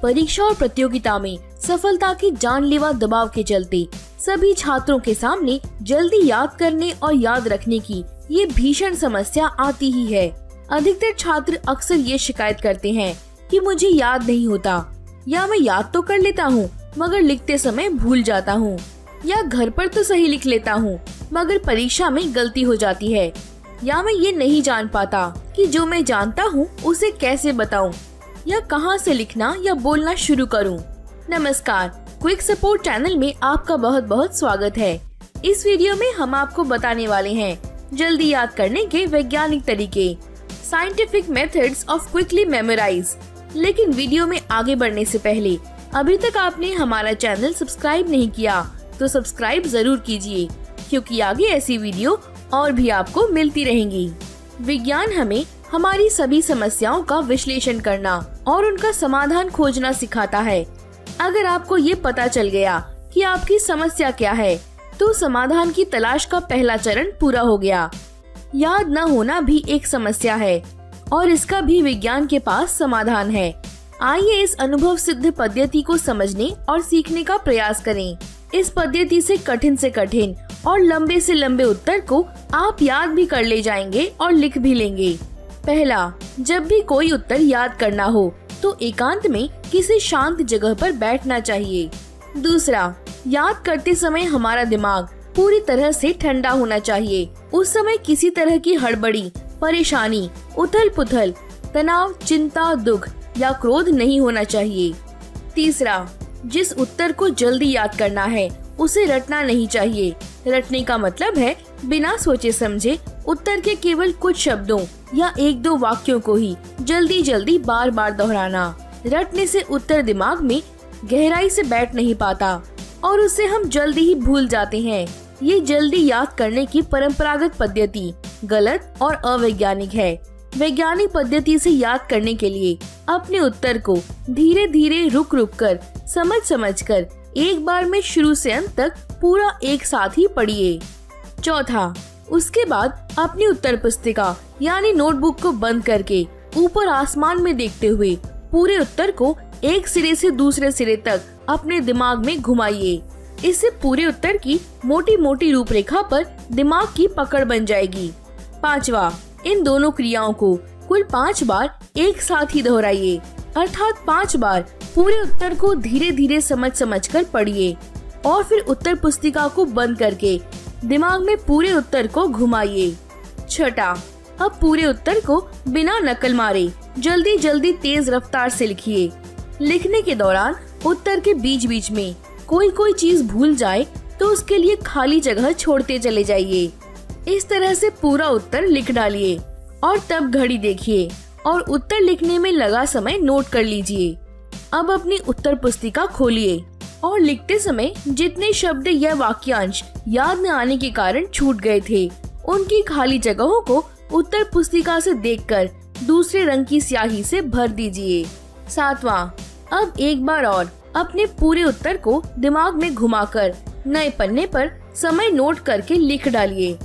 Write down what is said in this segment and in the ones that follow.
परीक्षा और प्रतियोगिता में सफलता के जानलेवा दबाव के चलते सभी छात्रों के सामने जल्दी याद करने और याद रखने की ये भीषण समस्या आती ही है। अधिकतर छात्र अक्सर ये शिकायत करते हैं कि मुझे याद नहीं होता, या मैं याद तो कर लेता हूँ मगर लिखते समय भूल जाता हूँ, या घर पर तो सही लिख लेता हूँ मगर परीक्षा में गलती हो जाती है, या मैं ये नहीं जान पाता कि जो मैं जानता हूँ उसे कैसे बताऊँ, या कहाँ से लिखना या बोलना शुरू करूँ। नमस्कार, क्विक सपोर्ट चैनल में आपका बहुत बहुत स्वागत है। इस वीडियो में हम आपको बताने वाले हैं जल्दी याद करने के वैज्ञानिक तरीके, scientific methods of quickly memorize. लेकिन वीडियो में आगे बढ़ने से पहले अभी तक आपने हमारा चैनल सब्सक्राइब नहीं किया तो सब्सक्राइब जरूर कीजिए, क्योंकि आगे ऐसी वीडियो और भी आपको मिलती रहेंगी। विज्ञान हमें हमारी सभी समस्याओं का विश्लेषण करना और उनका समाधान खोजना सिखाता है। अगर आपको ये पता चल गया कि आपकी समस्या क्या है, तो समाधान की तलाश का पहला चरण पूरा हो गया। याद न होना भी एक समस्या है और इसका भी विज्ञान के पास समाधान है। आइए इस अनुभव सिद्ध पद्धति को समझने और सीखने का प्रयास करें। इस पद्धति से कठिन और लंबे से लंबे उत्तर को आप याद भी कर ले जाएंगे और लिख भी लेंगे। पहला, जब भी कोई उत्तर याद करना हो तो एकांत में किसी शांत जगह पर बैठना चाहिए। दूसरा, याद करते समय हमारा दिमाग पूरी तरह से ठंडा होना चाहिए। उस समय किसी तरह की हड़बड़ी, परेशानी, उथल पुथल, तनाव, चिंता, दुख या क्रोध नहीं होना चाहिए। तीसरा, जिस उत्तर को जल्दी याद करना है उसे रटना नहीं चाहिए। रटने का मतलब है बिना सोचे समझे उत्तर के केवल कुछ शब्दों या एक दो वाक्यों को ही जल्दी जल्दी बार बार दोहराना। रटने से उत्तर दिमाग में गहराई से बैठ नहीं पाता और उसे हम जल्दी ही भूल जाते हैं। ये जल्दी याद करने की परंपरागत पद्धति गलत और अवैज्ञानिक है। वैज्ञानिक पद्धति से याद करने के लिए अपने उत्तर को धीरे धीरे रुक रुक कर समझ कर एक बार में शुरू से अंत तक पूरा एक साथ ही पढ़िए। चौथा, उसके बाद अपनी उत्तर पुस्तिका यानी नोटबुक को बंद करके ऊपर आसमान में देखते हुए पूरे उत्तर को एक सिरे से दूसरे सिरे तक अपने दिमाग में घुमाइए। इससे पूरे उत्तर की मोटी मोटी रूपरेखा पर दिमाग की पकड़ बन जाएगी। पांचवा, इन दोनों क्रियाओं को कुल 5 बार एक साथ ही दोहराइए, अर्थात 5 बार पूरे उत्तर को धीरे धीरे समझ कर पढ़िए और फिर उत्तर पुस्तिका को बंद करके दिमाग में पूरे उत्तर को घुमाइए। छठा, अब पूरे उत्तर को बिना नकल मारे जल्दी जल्दी तेज रफ्तार से लिखिए। लिखने के दौरान उत्तर के बीच बीच में कोई चीज भूल जाए तो उसके लिए खाली जगह छोड़ते चले जाइए। इस तरह से पूरा उत्तर लिख डालिए और तब घड़ी देखिए और उत्तर लिखने में लगा समय नोट कर लीजिए। अब अपनी उत्तर पुस्तिका खोलिए और लिखते समय जितने शब्द या वाक्यांश याद न आने के कारण छूट गए थे, उनकी खाली जगहों को उत्तर पुस्तिका से देखकर दूसरे रंग की स्याही से भर दीजिए। सातवां, अब एक बार और अपने पूरे उत्तर को दिमाग में घुमाकर नए पन्ने पर समय नोट करके लिख डालिए।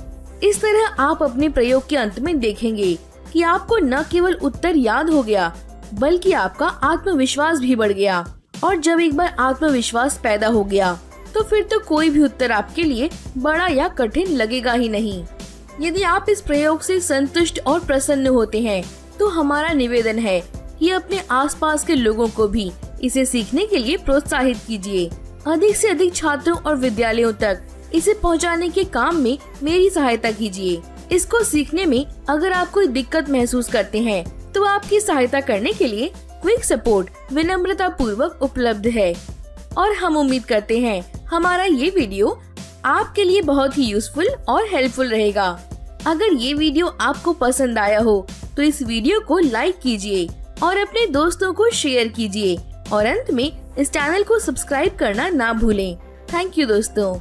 इस तरह आप अपने प्रयोग के अंत में देखेंगे कि आपको न केवल उत्तर याद हो गया बल्कि आपका आत्मविश्वास भी बढ़ गया। और जब एक बार आत्मविश्वास पैदा हो गया तो फिर तो कोई भी उत्तर आपके लिए बड़ा या कठिन लगेगा ही नहीं। यदि आप इस प्रयोग से संतुष्ट और प्रसन्न होते हैं तो हमारा निवेदन है कि अपने आसपास के लोगों को भी इसे सीखने के लिए प्रोत्साहित कीजिए। अधिक से अधिक छात्रों और विद्यालयों तक इसे पहुंचाने के काम में मेरी सहायता कीजिए। इसको सीखने में अगर आप कोई दिक्कत महसूस करते हैं तो आपकी सहायता करने के लिए क्विक सपोर्ट विनम्रता पूर्वक उपलब्ध है और हम उम्मीद करते हैं हमारा ये वीडियो आपके लिए बहुत ही यूजफुल और हेल्पफुल रहेगा। अगर ये वीडियो आपको पसंद आया हो तो इस वीडियो को लाइक कीजिए और अपने दोस्तों को शेयर कीजिए और अंत में इस चैनल को सब्सक्राइब करना ना भूलें। थैंक यू दोस्तों।